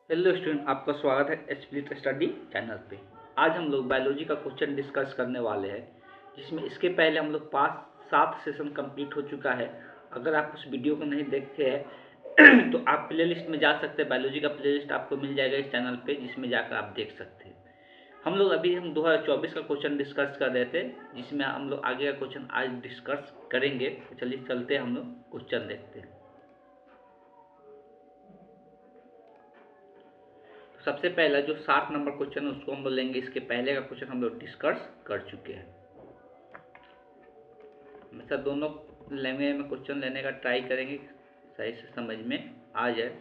Hello student, आपका स्वागत है स्प्लिट स्टडी चैनल पे। आज हम लोग बायोलॉजी का क्वेश्चन डिस्कस करने वाले हैं, जिसमें इसके पहले हम लोग 5-7 सेशन कंप्लीट हो चुका है। अगर आप उस वीडियो को नहीं देखे हैं तो आप प्लेलिस्ट में जा सकते हैं। बायोलॉजी का प्लेलिस्ट आपको मिल जाएगा इस चैनल पे, जिसमें जाकर आप देख सकते हैं। हम 2024 का क्वेश्चन डिस्कस कर रहे थे, जिसमें हम लोग आगे का क्वेश्चन आज डिस्कस करेंगे। तो चलिए चलते हैं, हम लोग क्वेश्चन देखते हैं। सबसे पहला जो 7 नंबर क्वेश्चन है उसको हम लोग लेंगे। इसके पहले का क्वेश्चन हम लोग डिस्कस कर चुके हैं। हमेशा दोनों लैंग्वेज में क्वेश्चन लेने का ट्राई करेंगे, सही से समझ में आ जाए।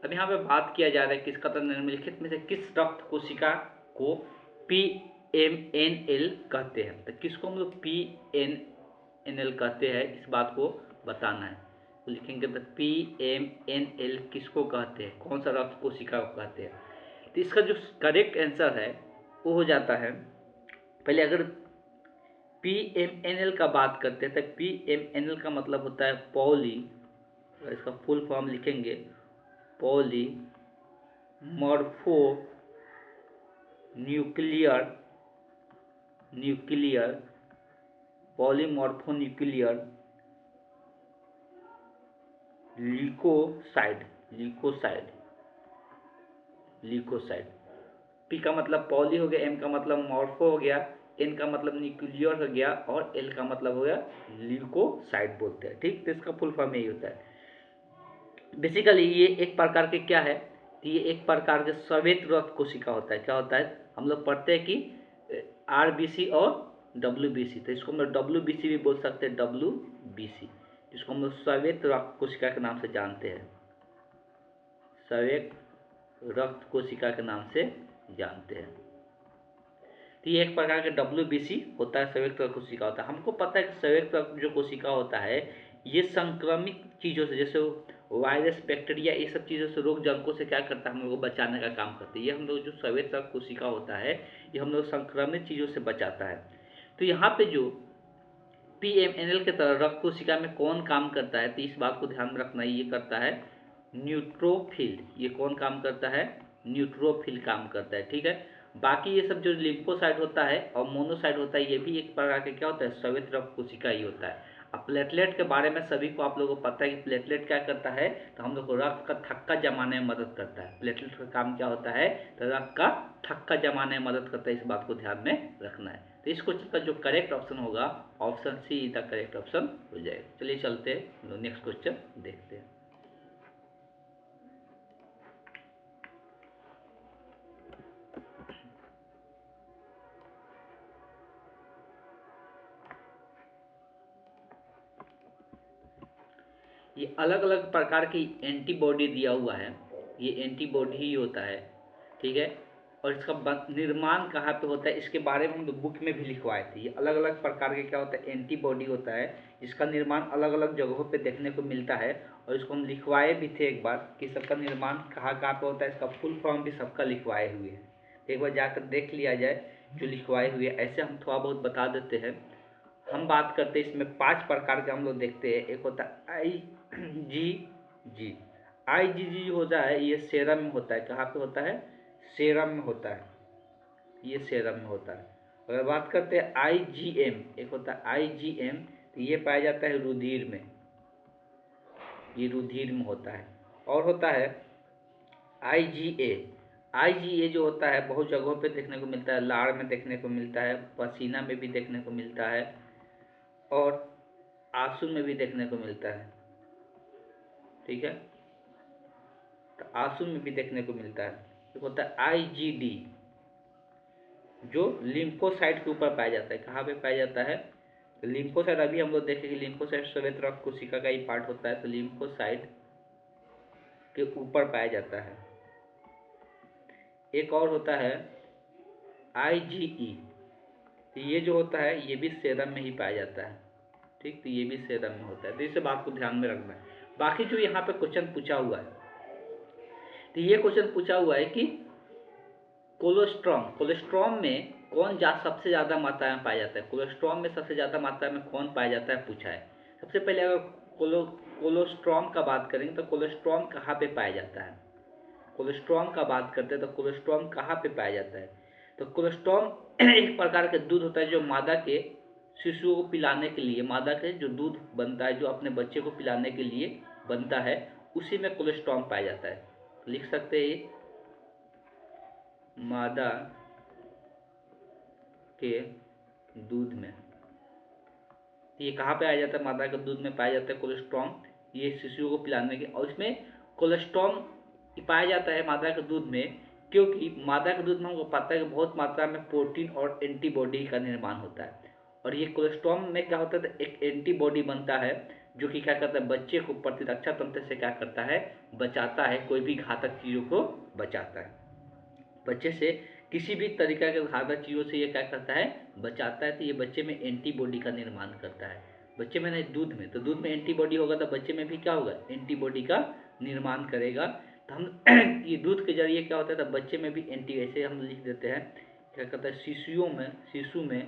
अब यहाँ पे बात किया जा रहा है किसका, तो निम्नलिखित में से किस रक्त कोशिका को PMNL कहते हैं। तो किसको हम लोग PMNL कहते हैं, इस बात को बताना है। तो लिखेंगे तो PMNL किसको कहते हैं, कौन सा रक्त कोशिका को कहते हैं। तो इसका जो करेक्ट आंसर है वो हो जाता है, पहले अगर PMNL का बात करते हैं तो PMNL का मतलब होता है पॉली, इसका फुल फॉर्म लिखेंगे poly morpho nuclear polymorphonuclear leukocyte. P का मतलब पॉली हो गया, एम का मतलब मॉर्फो हो गया, एन का मतलब न्यूक्लियर हो गया, और एल का मतलब हो गया ल्यूकोसाइड बोलते हैं। ठीक, तो इसका फुल फॉर्म यही होता है। बेसिकली ये एक प्रकार के क्या है, ये एक प्रकार के श्वेत रक्त कोशिका होता है। क्या होता है, हम लोग पढ़ते हैं कि RBC और WBC, तो इसको हम लोग WBC भी बोल सकते हैं, WBC, जिसको हम लोग श्वेत रक्त कोशिका के नाम से जानते हैं, श्वेत रक्त कोशिका के नाम से जानते हैं। तो ये एक प्रकार का WBC होता है, संयुक्त रक्त कोशिका होता है। हमको पता है कि संयुक्त रक्त जो कोशिका होता है ये संक्रमित चीज़ों से, जैसे वायरस, बैक्टीरिया, ये सब चीज़ों से, रोग जंतुओं से क्या करता है, हम लोग को बचाने का काम करती है। ये हम लोग जो संयुक्त रक्त कोशिका होता है ये हम लोग संक्रमित चीज़ों से बचाता है। तो यहाँ पे जो PMNL के तरह रक्त कोशिका में कौन काम करता है, तो इस बात को ध्यान में रखना, ये करता है न्यूट्रोफिल। ये कौन काम करता है, न्यूट्रोफिल काम करता है। ठीक है, बाकी ये सब जो लिम्फोसाइट होता है और मोनोसाइट होता है, ये भी एक प्रकार के क्या होता है, श्वेत रक्त कोशिका ही होता है। अब प्लेटलेट के बारे में सभी को आप लोगों को पता है कि प्लेटलेट क्या करता है, तो हम लोग को रक्त का थक्का जमाने में मदद करता है। प्लेटलेट का काम क्या होता है, तो रक्त का थक्का जमाने में मदद करता है। इस बात को ध्यान में रखना है। तो इस क्वेश्चन का जो करेक्ट ऑप्शन होगा, option see the correct option हो जाएगा। चलिए चलते हैं, नेक्स्ट क्वेश्चन देखते हैं। ये अलग अलग प्रकार की एंटीबॉडी दिया हुआ है, ये एंटीबॉडी ही होता है। ठीक है, और इसका निर्माण कहाँ पे होता है, इसके बारे में हम लोग बुक में भी लिखवाए थे। ये अलग अलग प्रकार के क्या होता है, एंटीबॉडी होता है। इसका निर्माण अलग अलग जगहों पे देखने को मिलता है, और इसको हम लिखवाए भी थे एक बार कि सबका निर्माण कहाँ कहाँ पे होता है। इसका फुल फॉर्म भी सबका लिखवाए हुए हैं, एक बार जाकर देख लिया जाए जो लिखवाए हुए। ऐसे हम थोड़ा बहुत बता देते हैं। हम बात करते हैं इसमें 5 प्रकार के हम लोग देखते हैं। एक होता है IgG। IgG जो होता है ये सेरम में होता है। कहाँ पे होता है, सेरम में होता है, ये सेरम में होता है। अगर बात करते हैं IgM, एक होता है IgM, तो ये पाया जाता है रुधिर में, ये रुधिर में होता है। और होता है IgA। IgA जो होता है बहुत जगहों पे देखने को मिलता है, लार में देखने को मिलता है, पसीना में भी देखने को मिलता है, और आंसू में भी देखने को मिलता है। ठीक है, तो आंसू में भी देखने को मिलता है। एक होता है IgD जो लिम्फोसाइट के ऊपर पाया जाता है। कहाँ पे पाया जाता है, तो लिम्फोसाइट, अभी हम लोग देखेंगे लिम्फोसाइट श्वेत रक्त कोशिका का ही पार्ट होता है, तो लिम्फोसाइट के ऊपर पाया जाता है। एक और होता है IgE, तो ये जो होता है ये भी सेरम में ही पाया जाता है। ठीक, तो ये भी सेरम में होता है। तो इस बात को ध्यान में रखना है। बाकी जो यहाँ पे क्वेश्चन पूछा हुआ है, तो ये क्वेश्चन पूछा हुआ है कि कोलेस्ट्रॉम में कौन सबसे ज़्यादा मात्रा में पाया जाता है? कोलेस्ट्रॉल में सबसे ज़्यादा मात्रा में कौन पाया जाता है, पूछा है। सबसे पहले अगर कोलेस्ट्रॉल का बात करेंगे तो कोलेस्ट्रॉल कहाँ पे पाया जाता है? कोलेस्ट्रॉल का बात करते हैं तो कोलेस्ट्रॉल कहाँ पे पाया जाता है? तो कोलेस्ट्रॉल एक प्रकार का दूध होता है जो मादा के शिशुओं को पिलाने के लिए, मादा के जो दूध बनता है जो अपने बच्चे को पिलाने के लिए बनता है, उसी में कोलेस्ट्रॉल पाया जाता है। लिख सकते हैं ये, मादा के दूध में। ये कहाँ पे आ जाता है? मादा के दूध में पाया जाता है कोलेस्ट्रॉल, ये शिशुओं को पिलाने के। और इसमें कोलेस्ट्रॉल पाया जाता है मादा के दूध में क्योंकि मादा के दूध में हमको पता है कि बहुत मात्रा में प्रोटीन और एंटीबॉडी का निर्माण होता है। और ये कोलेस्ट्रॉल में क्या होता है, एक एंटीबॉडी बनता है जो कि क्या करता है, बच्चे को प्रतिरक्षा तंत्र से क्या करता है, बचाता है, कोई भी घातक चीज़ों को बचाता है बच्चे से, किसी भी तरीका के घातक चीज़ों से ये क्या करता है, बचाता है। तो ये बच्चे में एंटीबॉडी का निर्माण करता है। बच्चे में नहीं, दूध में। तो दूध में एंटीबॉडी होगा तो बच्चे में भी क्या होगा, एंटीबॉडी का निर्माण करेगा। तो हम ये दूध के जरिए क्या होता है, तो बच्चे में भी एंटी, ऐसे हम लिख देते हैं, क्या कहता है, शिशु में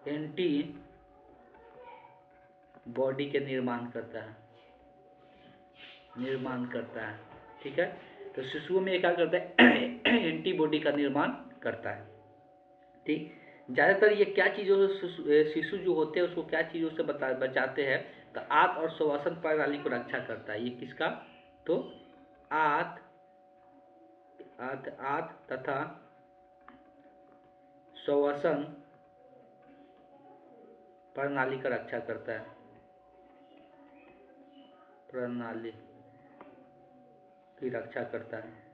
एंटी बॉडी के निर्माण करता है। ठीक है, तो शिशुओं में क्या करता है, एंटीबॉडी का निर्माण करता है। ठीक, ज़्यादातर ये क्या चीज़ों से शिशु जो होते हैं उसको क्या चीज़ों से बचाते हैं, तो आंत और श्वसन प्रणाली को रक्षा करता है। ये किसका, तो आंत तथा श्वसन प्रणाली का रक्षा करता है, प्रणाली की रक्षा करता है।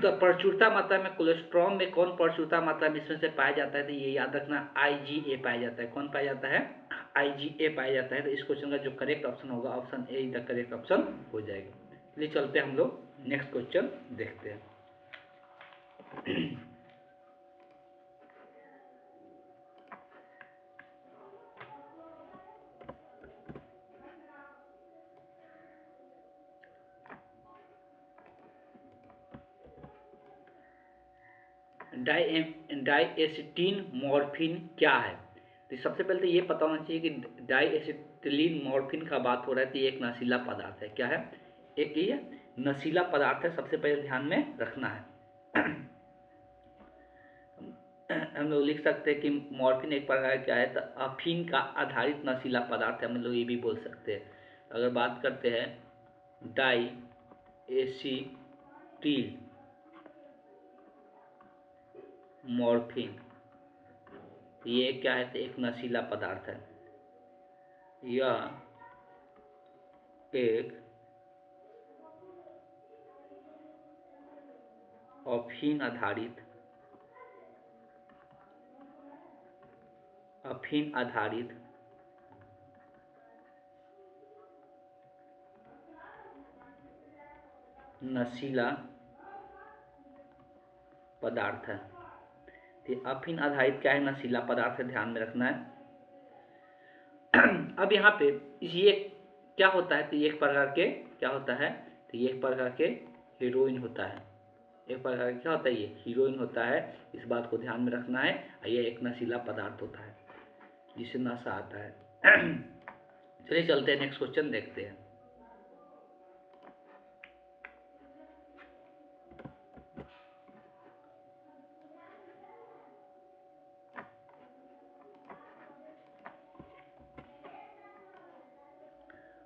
तो प्रचुरता मात्रा में कोलेस्ट्रॉल में कौन प्रचुरता मात्रा में इसमें से पाया जाता है, तो ये याद रखना, IgA पाया जाता है। कौन पाया जाता है, IgA पाया जाता है। तो इस क्वेश्चन का जो करेक्ट ऑप्शन होगा, option A the correct option हो जाएगा। चलिए चलते हैं हम लोग नेक्स्ट क्वेश्चन देखते हैं। डाइएसिटीन मॉर्फिन क्या है? तो सबसे पहले तो ये पता होना चाहिए कि डाइएसिटिलीन मॉर्फिन का बात हो रहा है, तो ये एक नशीला पदार्थ है। क्या है, एक ये नशीला पदार्थ है, सबसे पहले ध्यान में रखना है। हम लोग लिख सकते हैं कि मॉर्फिन एक प्रकार क्या है, तो अफीम का आधारित नशीला पदार्थ है, हम लोग ये भी बोल सकते हैं। अगर बात करते हैं डाइएसिटिल मॉर्फिन, ये क्या है, तो एक नशीला पदार्थ है। यह एक अफीम आधारित नशीला पदार्थ है। अफीम आधारित क्या है, नशीला पदार्थ है, ध्यान में रखना है। अब यहाँ पे ये क्या होता है, तो ये एक प्रकार के क्या होता है, तो ये एक प्रकार के हीरोइन होता है। एक प्रकार क्या होता है, ये हीरोइन होता है, इस बात को ध्यान में रखना है। ये एक नशीला पदार्थ होता है जिससे नशा आता है। चलिए चलते हैं नेक्स्ट क्वेश्चन देखते हैं।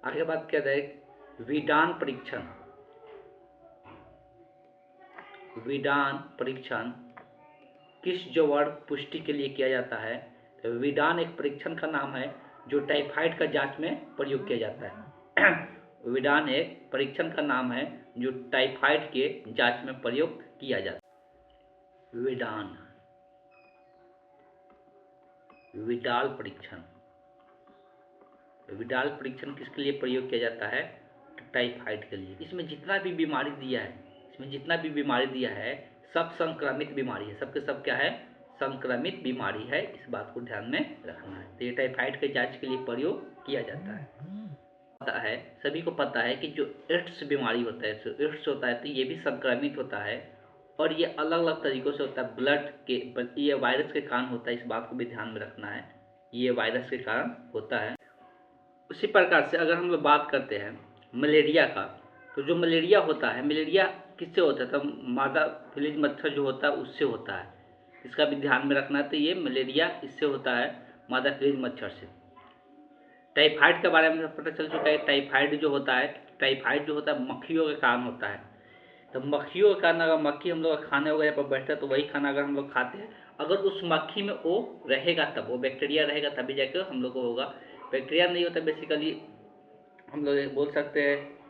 आगे बात क्या है, विडान परीक्षण किस जड़ पुष्टि के लिए किया जाता है? तो विडान एक परीक्षण का नाम है जो टाइफाइड का जांच में प्रयोग किया जाता है। विडान एक परीक्षण का नाम है जो टाइफाइड के जांच में प्रयोग किया जाता है। विडाल परीक्षण किसके लिए प्रयोग किया जाता है? टाइफाइड के लिए। इसमें जितना भी बीमारी दिया है, सब संक्रमित बीमारी है। सबके सब क्या है, संक्रमित बीमारी है, इस बात को ध्यान में रखना है। तो ये टाइफाइड के जांच के लिए प्रयोग किया जाता है। पता है, सभी को पता है कि जो एड्स बीमारी होता है, जो एड्स होता है तो ये भी संक्रमित होता है और ये अलग अलग तरीक़ों से होता है। ब्लड के, ये वायरस के कारण होता है, इस बात को भी ध्यान में रखना है, ये वायरस के कारण होता है। उसी प्रकार से अगर हम लोग बात करते हैं मलेरिया का, तो जो मलेरिया होता है, मलेरिया किससे होता है? तो मादा फ्लिज मच्छर जो होता है उससे होता है, इसका भी ध्यान में रखना है। तो ये मलेरिया इससे होता है, मादा फ्लिज मच्छर से। टाइफाइड के बारे में पता चल चुका है। टाइफाइड जो होता है मक्खियों के कारण होता है। तो मक्खियों के कारण, अगर मक्खी हम लोग खाने वगैरह पर बैठता है तो वही खाना अगर हम लोग खाते हैं, अगर उस मक्खी में वो रहेगा तब, वो बैक्टीरिया रहेगा तभी जाकर हम लोग को होगा। बैक्टीरिया नहीं होता, बेसिकली हम लोग बोल सकते हैं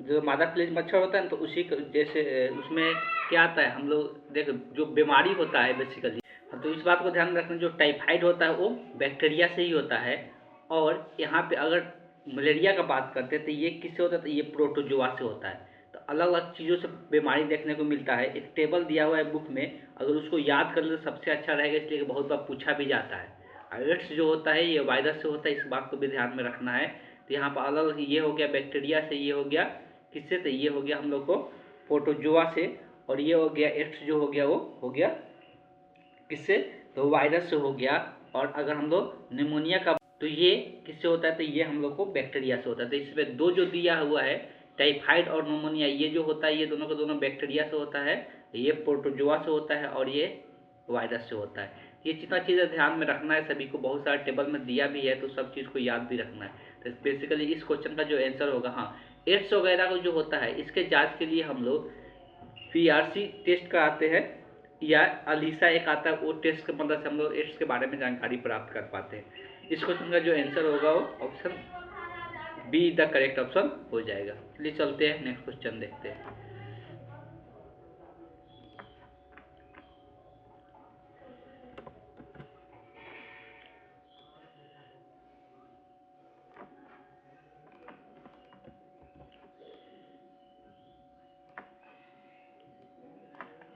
जो मादा फ्लिज मच्छर होता है ना, तो उसी जैसे उसमें क्या आता है, हम लोग देखो जो बीमारी होता है बेसिकली, तो इस बात को ध्यान रखना, जो टाइफाइड होता है वो बैक्टीरिया से ही होता है। और यहाँ पे अगर मलेरिया का बात करते हैं तो ये किससे होता है? तो ये प्रोटोजोआ से होता है। तो अलग अलग चीज़ों से बीमारी देखने को मिलता है। एक टेबल दिया हुआ है बुक में, अगर उसको याद कर ले तो सबसे अच्छा रहेगा, इसलिए कि बहुत बार पूछा भी जाता है। एड्स जो होता है ये वायरस से होता है, इस बात को भी ध्यान में रखना है। तो यहाँ पर अलग अलग, ये हो गया बैक्टीरिया से, ये हो गया किससे? तो ये हो गया हम लोग को प्रोटोजोआ से, और ये हो गया एड्स जो हो गया वो हो गया किससे? तो वायरस से हो गया। और अगर हम लोग निमोनिया का, तो ये किससे होता है? तो ये हम लोग को बैक्टीरिया से होता है। तो इसमें दो जो दिया हुआ है, टाइफाइड और निमोनिया, ये जो होता है ये दोनों का दोनों बैक्टीरिया से होता है, ये प्रोटोजोआ से होता है और ये वायरस से होता है। ये जितना चीज़ें ध्यान में रखना है सभी को, बहुत सारा टेबल में दिया भी है, तो सब चीज़ को याद भी रखना है। तो बेसिकली इस क्वेश्चन का जो आंसर होगा, हाँ, एड्स वगैरह का जो होता है इसके जाँच के लिए हम लोग PRC टेस्ट कराते हैं, या अलीसा एक आता है, वो टेस्ट की मदद से हम लोग एड्स के बारे में जानकारी प्राप्त कर पाते हैं। इस क्वेश्चन का जो आंसर होगा वो option be the correct option हो जाएगा। चलिए चलते हैं नेक्स्ट क्वेश्चन देखते हैं।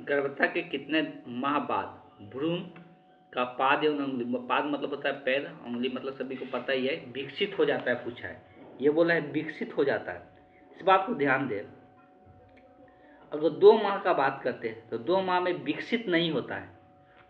गर्भता के कितने माह बाद भ्रूण का पाद एवं अंगुली, पाद मतलब होता है पैर, अंगुली मतलब सभी को पता ही है, विकसित हो जाता है, पूछा है, ये बोला है विकसित हो जाता है। इस बात को ध्यान दें, अगर 2 माह का बात करते हैं तो 2 माह में विकसित नहीं होता है।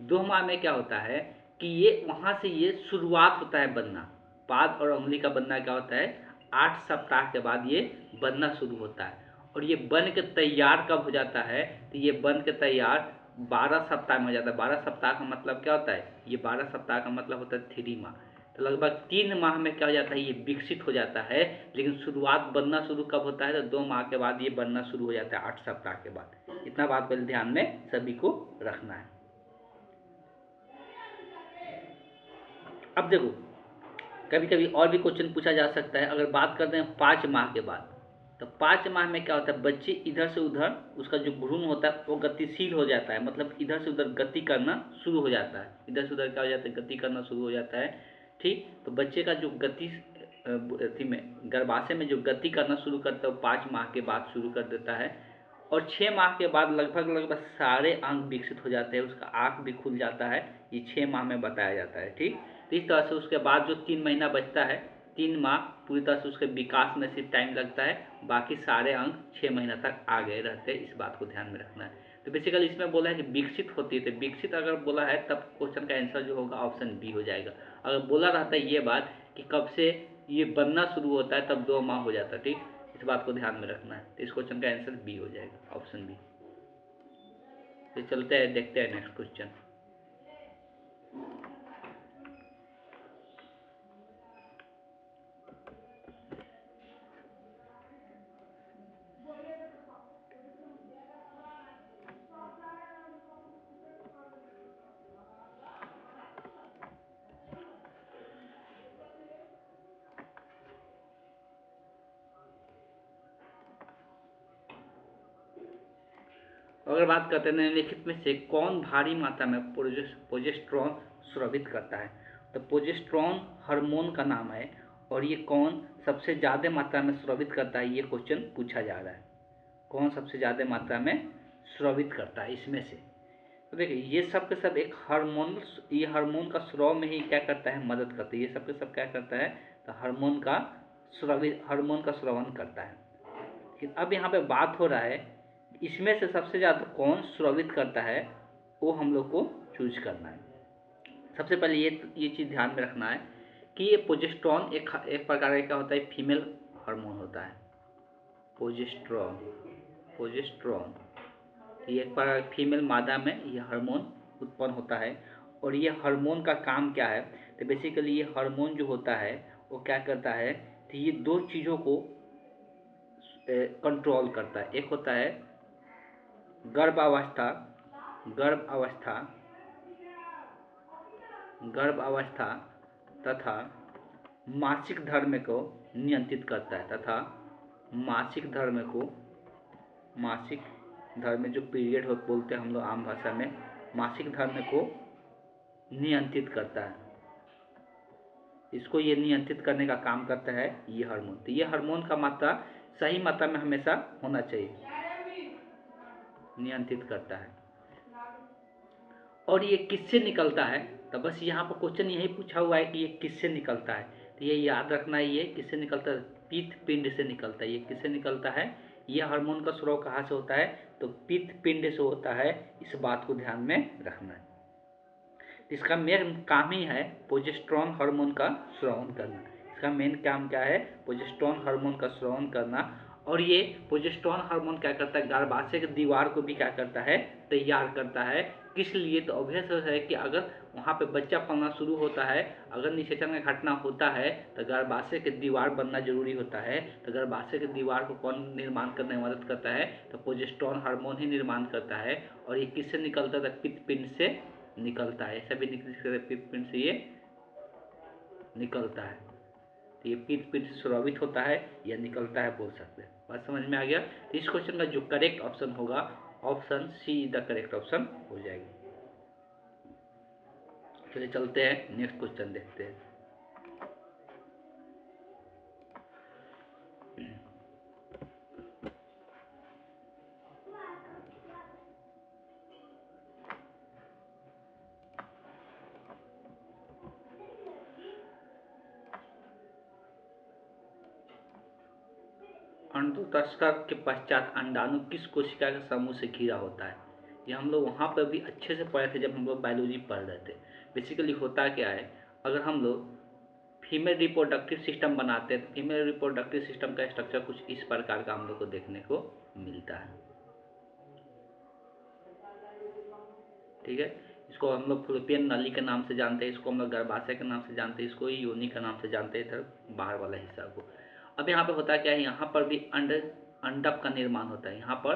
2 माह में क्या होता है कि ये वहाँ से ये शुरुआत होता है बनना। पाद और अंगुली का बनना क्या होता है? 8 सप्ताह के बाद ये बनना शुरू होता है। और ये बन के तैयार कब हो जाता है? तो ये बन के तैयार 12 सप्ताह में हो जाता है। 12 सप्ताह का मतलब क्या होता है? ये 12 सप्ताह का मतलब होता है 3 माह। तो लगभग 3 माह में क्या हो जाता है? ये विकसित हो जाता है। लेकिन शुरुआत बनना शुरू कब होता है? तो 2 माह के बाद ये बनना शुरू हो जाता है, 8 सप्ताह के बाद। इतना बात पहले ध्यान में सभी को रखना है। अब देखो, कभी कभी और भी क्वेश्चन पूछा जा सकता है। अगर बात करते हैं 5 माह के बाद, तो 5 माह में क्या होता है? बच्चे इधर से उधर, उसका जो भ्रूण होता है वो गतिशील हो जाता है, मतलब इधर से उधर गति करना शुरू हो जाता है। इधर से उधर क्या हो जाता है? गति करना शुरू हो जाता है। ठीक, तो बच्चे का जो गति अथी में, गर्भाशय में जो गति करना शुरू करता है वो 5 माह के बाद शुरू कर देता है। और 6 माह के बाद लगभग सारे अंग विकसित हो जाते हैं, उसका आँख भी खुल जाता है। ये 6 माह में बताया जाता है। ठीक, तो इस तरह से उसके बाद जो 3 महीना बचता है, 3 माह पूरी तरह से उसके विकास में सिर्फ टाइम लगता है, बाकी सारे अंग 6 महीना तक आ गए रहते हैं। इस बात को ध्यान में रखना है। तो बेसिकली इसमें बोला है कि विकसित होती है, तो विकसित अगर बोला है तब क्वेश्चन का आंसर जो होगा ऑप्शन बी हो जाएगा। अगर बोला रहता है ये बात कि कब से ये बनना शुरू होता है, तब 2 माह हो जाता है। ठीक, इस बात को ध्यान में रखना है। तो इस क्वेश्चन का आंसर बी हो जाएगा, ऑप्शन बी। तो चलते हैं, देखते हैं नेक्स्ट क्वेश्चन। अगर बात करते हैं निम्नलिखित में से कौन भारी मात्रा में प्रोजेस्टेरॉन स्रावित करता है? तो प्रोजेस्टेरॉन हार्मोन का नाम है, और ये कौन सबसे ज़्यादा मात्रा में स्रावित करता है, ये क्वेश्चन पूछा जा रहा है। कौन सबसे ज़्यादा मात्रा में स्रावित करता है इसमें से? तो देखिए ये सब के सब एक हार्मोन, ये हार्मोन का स्राव में ही क्या करता है, मदद करता है। ये सब के सब क्या करता है, तो हार्मोन का स्रावन करता है। लेकिन अब यहाँ पे बात हो रहा है इसमें से सबसे ज़्यादा कौन स्रावित करता है, वो हम लोग को चूज करना है। सबसे पहले ये चीज़ ध्यान में रखना है कि ये प्रोजेस्टेरॉन एक प्रकार का होता है, फीमेल हार्मोन होता है। प्रोजेस्टेरॉन ये एक प्रकार फीमेल मादा में ये हार्मोन उत्पन्न होता है। और ये हार्मोन का काम क्या है, तो बेसिकली ये हार्मोन जो होता है वो क्या करता है, तो ये दो चीज़ों को कंट्रोल करता है। एक होता है गर्भावस्था गर्भावस्था तथा मासिक धर्म को नियंत्रित करता है, तथा मासिक धर्म जो पीरियड हो बोलते हैं हम लोग आम भाषा में, मासिक धर्म को नियंत्रित करता है। इसको ये नियंत्रित करने का काम करता है ये हार्मोन। तो ये हार्मोन का मात्रा सही मात्रा में हमेशा होना चाहिए, नियंत्रित करता है। और ये किससे निकलता है, तो बस यहाँ पर क्वेश्चन यही पूछा हुआ है कि ये किससे निकलता है। तो ये याद रखना है, ये किससे निकलता है, पित्त पिंड से निकलता है। ये किससे निकलता है, ये हार्मोन का स्राव कहाँ से होता है, तो पित्त पिंड से होता है। इस बात को ध्यान में रखना है। इसका मेन काम ही है प्रोजेस्टेरॉन हार्मोन का स्रावन करना। इसका मेन काम क्या है, प्रोजेस्टेरॉन हार्मोन का स्रावन करना। और ये प्रोजेस्टेरॉन हार्मोन क्या करता है, गर्भाशय की दीवार को भी क्या करता है, तैयार करता है। किस लिए, तो ऑब्वियस है कि अगर वहाँ पे बच्चा पलना शुरू होता है, अगर निषेचन का घटना होता है तो गर्भाशय की दीवार बनना जरूरी होता है। तो गर्भाशय की दीवार को कौन निर्माण करने में मदद करता है, तो प्रोजेस्टेरॉन हार्मोन ही निर्माण करता है। और ये किससे निकलता है, पित्त पिंड से निकलता है। सभी पित्त पिंड से ये निकलता है। तो ये पित्त पिंड से स्रावित होता है या निकलता है बोल सकते हैं। बात समझ में आ गया। तो इस क्वेश्चन का जो करेक्ट ऑप्शन होगा, option see the correct option हो जाएगी। चलिए चलते हैं नेक्स्ट क्वेश्चन देखते हैं। अंडोत्सर्ग के पश्चात अंडाणु किस कोशिका के समूह से घिरा होता है। ये हम लोग वहाँ पर भी अच्छे से पढ़े थे जब हम लोग बायोलॉजी पढ़ रहे थे। बेसिकली होता क्या है, अगर हम लोग फीमेल रिप्रोडक्टिव सिस्टम बनाते हैं तो फीमेल रिप्रोडक्टिव सिस्टम का स्ट्रक्चर कुछ इस प्रकार का हम लोग को देखने को मिलता है। ठीक है, इसको हम लोग फुलोपियन नली के नाम से जानते हैं, इसको हम लोग गर्भाशय के नाम से जानते हैं, इसको योनि का नाम से जानते हैं, इधर बाहर वाला हिस्सा को। अब यहाँ पे होता क्या है, यहाँ पर भी अंडप का निर्माण होता है, यहाँ पर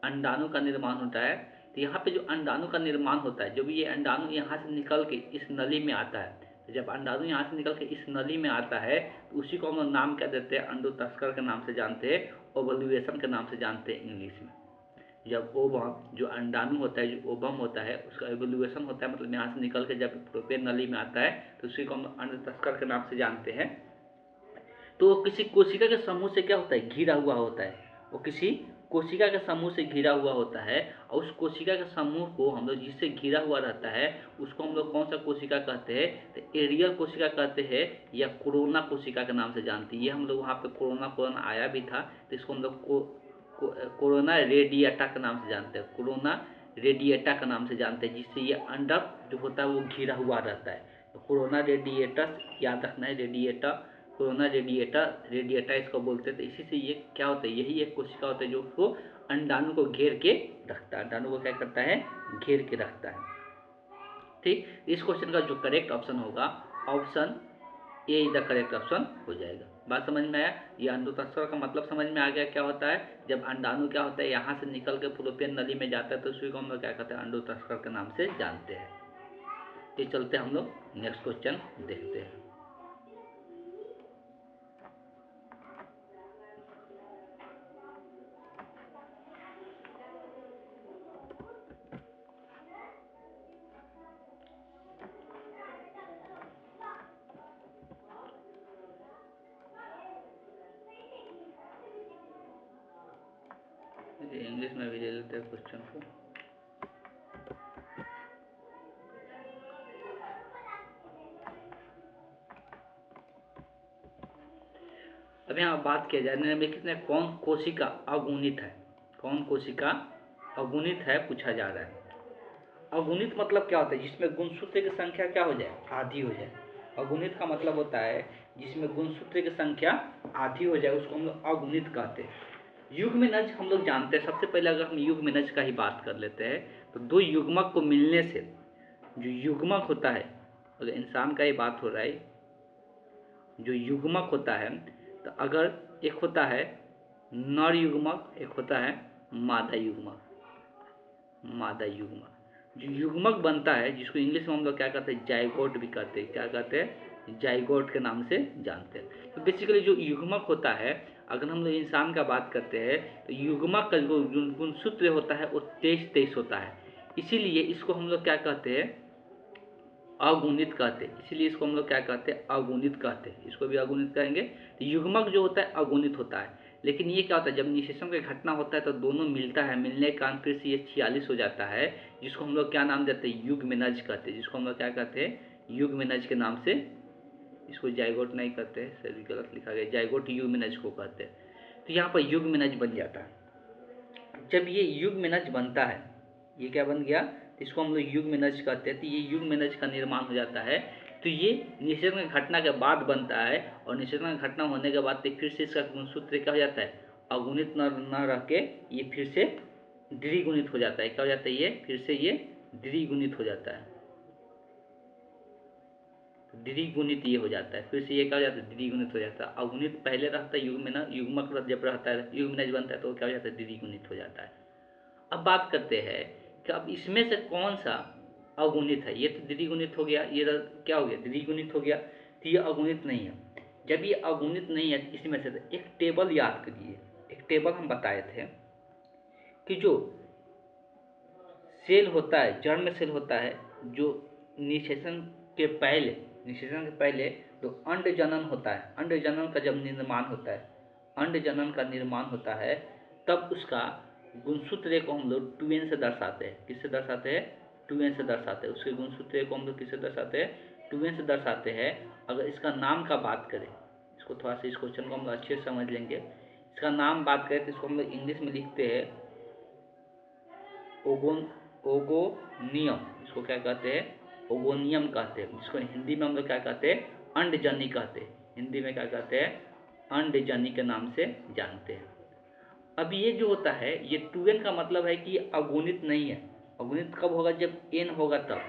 अंडाणु का निर्माण होता है। तो यहाँ पे जो अंडाणु का निर्माण होता है, जब ये अंडाणु यहाँ से निकल के इस नली में आता है, तो जब अंडाणु यहाँ से निकल के इस नली में आता है तो उसी को हम लोग नाम क्या देते हैं, अंडोत्सर्ग के नाम से जानते हैं, ओवल्यूएशन के नाम से जानते हैं इंग्लिश में। जब ओवम जो अंडाणु होता है, जो ओवम होता है, उसका एवोल्यूशन होता है, मतलब यहाँ से निकल के जब प्रोपेन नली में आता है तो उसी को हम अंडोत्सर्ग के नाम से जानते हैं। तो वो किसी कोशिका के समूह से क्या होता है, घिरा हुआ होता है। वो किसी कोशिका के समूह से घिरा हुआ होता है। और उस कोशिका के समूह को हम लोग जिससे घिरा हुआ रहता है उसको हम लोग कौन सा कोशिका कहते हैं, तो एरियल कोशिका कहते हैं या कोरोना कोशिका के नाम से जानते हैं। ये हम लोग वहाँ पे कोरोना आया भी था, तो इसको हम लोग कोरोना रेडिएटा के नाम से जानते हैं, कोरोना रेडिएटा के नाम से जानते हैं, जिससे ये अंडक जो होता है वो घिरा हुआ रहता है। तो कोरोना रेडिएटस याद रखना है, रेडिएटा, कोरोना रेडिएटा इसको बोलते हैं। तो इसी से ये क्या होता है, यही एक कोशिका होता है जो उसको अंडाणु को घेर के रखता है, अंडाणु को क्या करता है, घेर के रखता है। ठीक, इस क्वेश्चन का जो करेक्ट ऑप्शन होगा, option A is the correct option हो जाएगा। बात समझ में आया। ये अंडोत्सर्ग का मतलब समझ में आ गया क्या होता है, जब अंडाणु क्या होता है यहाँ से निकल के फुलोपियन नली में जाता है तो उसी को हम लोग क्या कहते हैं, अंडोत्सर्ग के नाम से जानते हैं। तो चलते हम लोग नेक्स्ट क्वेश्चन देखते हैं। इंग्लिश में भी ले लेते हैं क्वेश्चन को। अब यहाँ बात किया जाए निम्नलिखित में कौन कोशिका अगुणित है, कौन कोशिका अगुणित है पूछा जा रहा है। अगुणित मतलब क्या होता है, जिसमें गुणसूत्र की संख्या क्या हो जाए, आधी हो जाए। अगुणित का मतलब होता है जिसमें गुणसूत्र की संख्या आधी हो जाए, उसको हम लोग अगुणित कहते हैं। युग्मनज हम लोग जानते हैं, सबसे पहले अगर हम युग्मनज का ही बात कर लेते हैं तो दो युग्मक को मिलने से जो युग्मक होता है, अगर इंसान का ही बात हो रहा है, जो युग्मक होता है, तो अगर एक होता है नर युग्मक, एक होता है मादा युग्मक। मादा युग्मक, जो युग्मक बनता है जिसको इंग्लिश में हम लोग क्या कहते हैं, जाइगोट भी कहते हैं। क्या कहते हैं, जाइगोट के नाम से जानते हैं। तो बेसिकली जो युग्मक होता है, अगर हम लोग इंसान का बात करते हैं तो युग्मक का जो गुणसूत्र होता है वो 23 होता है। इसीलिए इसको हम लोग क्या कहते हैं, अगुणित कहते हैं। इसीलिए इसको हम लोग क्या कहते हैं, अगुणित कहते हैं। इसको भी अगुणित कहेंगे। तो युग्मक जो होता है अगुणित होता है, लेकिन ये क्या होता है, जब निषेचन का घटना होता है तो दोनों मिलता है, मिलने के कारण फिर से ये 46 हो जाता है, जिसको हम लोग क्या नाम देते हैं, युग्मनज कहते हैं। जिसको हम लोग क्या कहते हैं, युग्मनज के नाम से। इसको जाइगोट नहीं कहते हैं, सही गलत लिखा गया, जाइगोट युग्मनज को कहते हैं। तो यहाँ पर युग्मनज बन जाता है। जब ये युग्मनज बनता है, ये क्या बन गया, इसको हम लोग युग्मनज कहते हैं। तो ये युग्मनज का निर्माण हो जाता है। तो ये निषेचन की घटना के बाद बनता है, और निषेचन की घटना होने के बाद फिर से इसका गुणसूत्र क्या हो जाता है, अगुणित न रह के ये फिर से द्विगुणित हो जाता है। क्या हो जाता है, ये फिर से ये द्विगुणित हो जाता है। द्विगुणित ये हो जाता है, फिर से ये क्या हो जाता है, द्विगुणित हो जाता है। अगुणित पहले रहता है युग्मक जब रहता है, युग्मनज बनता है तो क्या हो जाता है, द्विगुणित हो जाता है। अब बात करते हैं कि अब इसमें से कौन सा अगुणित है। ये तो द्विगुणित हो गया, ये क्या हो गया, द्विगुणित हो गया। तो ये अगुणित नहीं है। जब ये अगुणित नहीं है इसमें से एक टेबल याद करिए। एक टेबल हम बताए थे कि जो सेल होता है, जर्म सेल होता है, जो निषेचन के पहले जो अंड जनन होता है, अंड जनन का जब निर्माण होता है, अंड जनन का निर्माण होता है, तब उसका गुणसूत्र को हम लोग 2n से दर्शाते हैं। किससे दर्शाते हैं, 2n से दर्शाते हैं। उसके गुणसूत्र को हम लोग किससे दर्शाते हैं, 2n से दर्शाते हैं। अगर इसका नाम का बात करें, इसको थोड़ा सा, इस क्वेश्चन को हम लोग अच्छे से समझ लेंगे। इसका नाम बात करें तो इसको हम लोग इंग्लिश में लिखते हैं ओगोनियम। इसको क्या कहते हैं, ओगोनियम कहते हैं। जिसको हिंदी में हम लोग क्या कहते हैं, अंडजनी कहते हैं। हिंदी में क्या कहते हैं, अंडजनी के नाम से जानते हैं। अब ये जो होता है, ये 2n का मतलब है कि ये अगुणित नहीं है। अगुणित कब होगा, जब n होगा तब।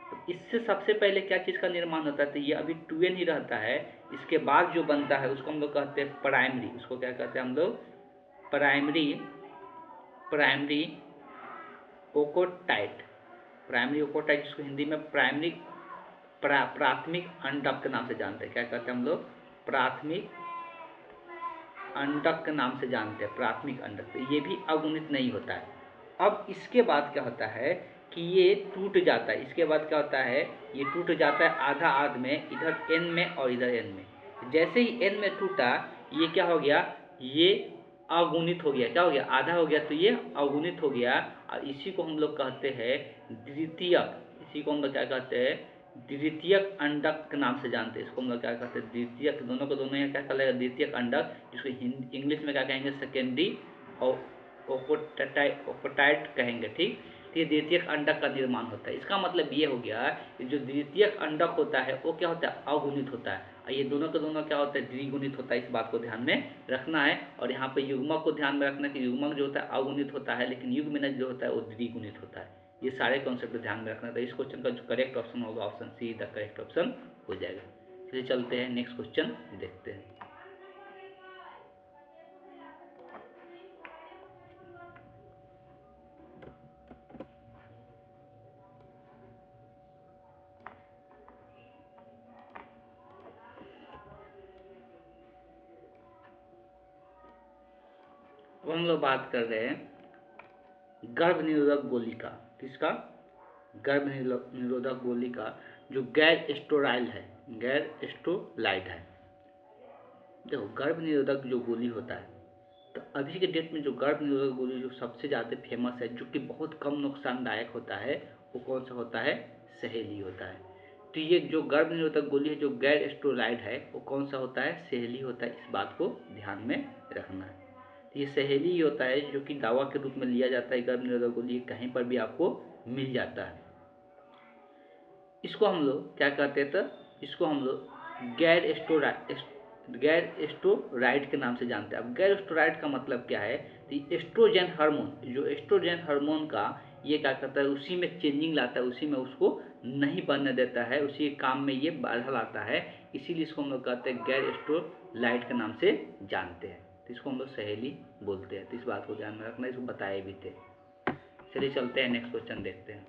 तो इससे सबसे पहले क्या चीज़ का निर्माण होता है, तो ये अभी 2n ही रहता है। इसके बाद जो बनता है उसको हम लोग कहते हैं प्राइमरी। उसको क्या कहते हैं हम लोग, प्राइमरी ओकोटाइट। प्राइमरी ओकोटाइट, जिसको हिंदी में प्राथमिक अंडक के नाम से जानते हैं। क्या कहते हैं हम लोग, प्राथमिक अंडक के नाम से जानते हैं, प्राथमिक अंडक। तो ये भी अगुणित नहीं होता है। अब इसके बाद क्या होता है कि ये टूट जाता है। इसके बाद क्या होता है, ये टूट जाता है आधा आध में, इधर n में और इधर n में। जैसे ही n में टूटा, ये क्या हो गया, ये अगुणित हो गया। क्या हो गया, आधा हो गया, तो ये अगुणित हो गया। और इसी को हम लोग कहते हैं द्वितीयक। इसी को हम लोग क्या कहते हैं, द्वितीयक अंडक के नाम से जानते हैं। इसको हम लोग क्या कहते हैं, द्वितीयक। दोनों को दोनों यहाँ क्या कहलाएगा, द्वितीयक अंडक। जिसको इंग्लिश में क्या कहेंगे, सेकेंडरी और ओकोटाइट कहेंगे। ठीक, तो ये द्वितीयक अंडक का निर्माण होता है। इसका मतलब ये हो गया कि जो द्वितीयक अंडक होता है वो क्या होता है, अगुणित होता है। और ये दोनों के दोनों क्या होता है, द्विगुणित होता है। इस बात को ध्यान में रखना है। और यहाँ पे युग्मक को ध्यान में रखना है कि युग्मक जो होता है अगुणित होता है, लेकिन युग्मनज जो होता है वो द्विगुणित होता है। ये सारे कॉन्सेप्ट ध्यान में रखना है। तो इस क्वेश्चन का जो करेक्ट ऑप्शन होगा, option see the correct option हो जाएगा। चलिए चलते हैं नेक्स्ट क्वेश्चन देखते हैं। अब हम लोग बात कर रहे हैं गर्भ निरोधक गोली का। किसका, गर्भ निरोधक गोली का, जो गैर स्टेराइल है, गैर स्टेरॉइड है। देखो, गर्भ निरोधक जो गोली होता है, तो अभी के डेट में जो गर्भ निरोधक गोली जो सबसे ज़्यादा फेमस है, जो कि बहुत कम नुकसानदायक होता है, वो कौन सा होता है, सहेली होता है। तो ये जो गर्भ निरोधक गोली है, जो गैर स्टेरॉइड है, वो कौन सा होता है? सहेली होता है। इस बात को ध्यान में रखना है। तो ये सहेली ही होता है जो कि दवा के रूप में लिया जाता है। गर्भ निरोधक गोली कहीं पर भी आपको मिल जाता है। इसको हम लोग क्या कहते हैं? तो इसको हम लोग गैर एस्ट्रोराइड के नाम से जानते हैं। अब गैर एस्ट्रोराइड का मतलब क्या है? तो एस्ट्रोजन हार्मोन, जो एस्ट्रोजन हार्मोन का ये क्या करता है? उसी में चेंजिंग लाता है, उसी में उसको नहीं बनने देता है, उसी काम में ये बाधा लाता है। इसीलिए इसको हम लोग कहते हैं गैर एस्ट्रोलाइड के नाम से जानते हैं। तो इसको हम लोग सहेली बोलते हैं। तो इस बात को ध्यान में रखना, इसको बताए भी थे। चलिए चलते हैं, नेक्स्ट क्वेश्चन देखते हैं।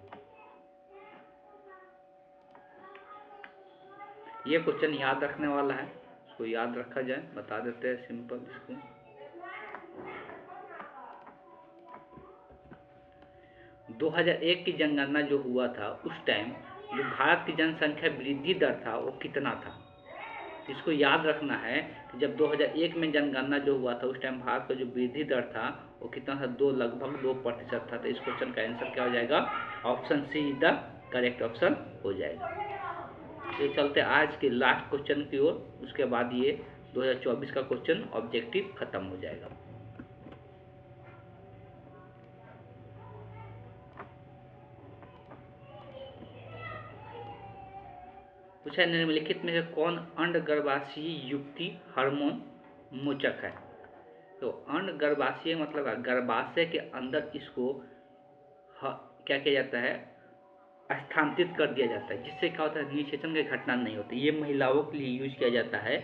ये क्वेश्चन याद रखने वाला है, इसको याद रखा जाए, बता देते हैं सिंपल इसको। दो 2001 की जनगणना जो हुआ था, उस टाइम जो भारत की जनसंख्या वृद्धि दर था वो कितना था? इसको याद रखना है कि जब 2001 में जनगणना जो हुआ था, उस टाइम भारत का जो वृद्धि दर था वो कितना था? लगभग 2% था। तो इस क्वेश्चन का आंसर क्या हो जाएगा? Option C is the correct option हो जाएगा। ये चलते आज के लास्ट क्वेश्चन की ओर, उसके बाद ये 2024 का क्वेश्चन ऑब्जेक्टिव खत्म हो जाएगा। पूछा निम्नलिखित में से कौन अंडगर्भाशयी युक्ति हार्मोन मोचक है? तो अंडगर्भाशय मतलब गर्भाशय के अंदर इसको क्या किया जाता है? स्थानांतरित कर दिया जाता है, जिससे क्या होता है? निषेचन की घटना नहीं होती। ये महिलाओं के लिए यूज किया जाता है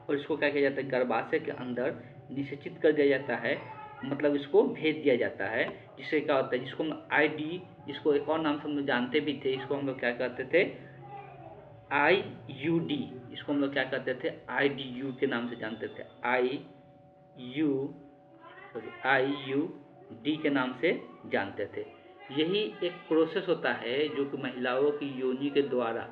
और इसको क्या किया जाता है? गर्भाशय के अंदर निषेचित कर दिया जाता है, मतलब इसको भेज दिया जाता है। जिससे क्या होता है? जिसको हम आईडी, जिसको एक और नाम से हम लोग जानते भी थे, इसको हम लोग क्या कहते थे? IUD। इसको हम लोग क्या कहते थे? IDU के नाम से जानते थे। IUD के नाम से जानते थे। यही एक प्रोसेस होता है जो कि महिलाओं की योनि के द्वारा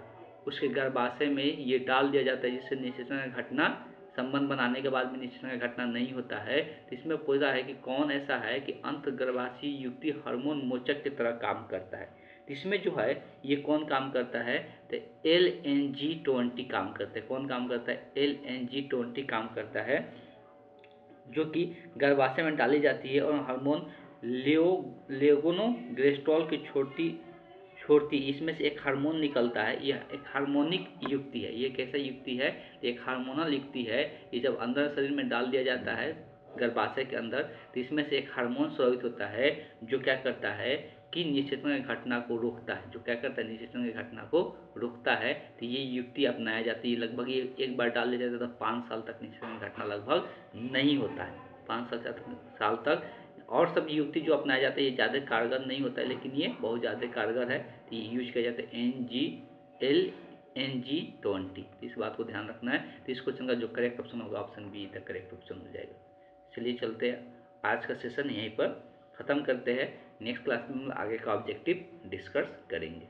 उसके गर्भाशय में ये डाल दिया जाता है, जिससे निषेचन का घटना, संबंध बनाने के बाद भी निषेचन का घटना नहीं होता है। तो इसमें पूछा है कि कौन ऐसा है कि अंतर्गर्भाशयी युक्ति हार्मोन मोचक की तरह काम करता है। इसमें जो है ये कौन काम करता है? तो LNG20 काम करता है। कौन काम करता है? LNG20 काम करता है, जो कि गर्भाशय में डाली जाती है और हार्मोन लेगोनोग्रेस्टोल की छोड़ती इसमें से एक हार्मोन निकलता है। यह एक हार्मोनिक युक्ति है। ये कैसा युक्ति है? एक हार्मोनल युक्ति है। ये जब अंदर शरीर में डाल दिया जाता है गर्भाशय के अंदर, तो इसमें से एक हार्मोन स्रावित होता है जो क्या करता है कि निषेचन की घटना को रोकता है। जो क्या करता है? निषेचन की घटना को रोकता है। तो ये युक्ति अपनाया जाती है। लगभग ये एक बार डाल दिया जाता है तो 5 साल तक निषेचन की घटना लगभग नहीं होता है। 5 साल तक। और सब युक्ति जो अपनाया जाता है ये ज़्यादा कारगर नहीं होता है, लेकिन ये बहुत ज़्यादा कारगर है। तो ये यूज किया जाता है LNG20। इस बात को ध्यान रखना है। तो इस क्वेश्चन का जो करेक्ट ऑप्शन होगा, option be the correct option हो जाएगा। चलिए चलते हैं, आज का सेशन यहीं पर ख़त्म करते हैं। नेक्स्ट क्लास में हम आगे का ऑब्जेक्टिव डिस्कस करेंगे।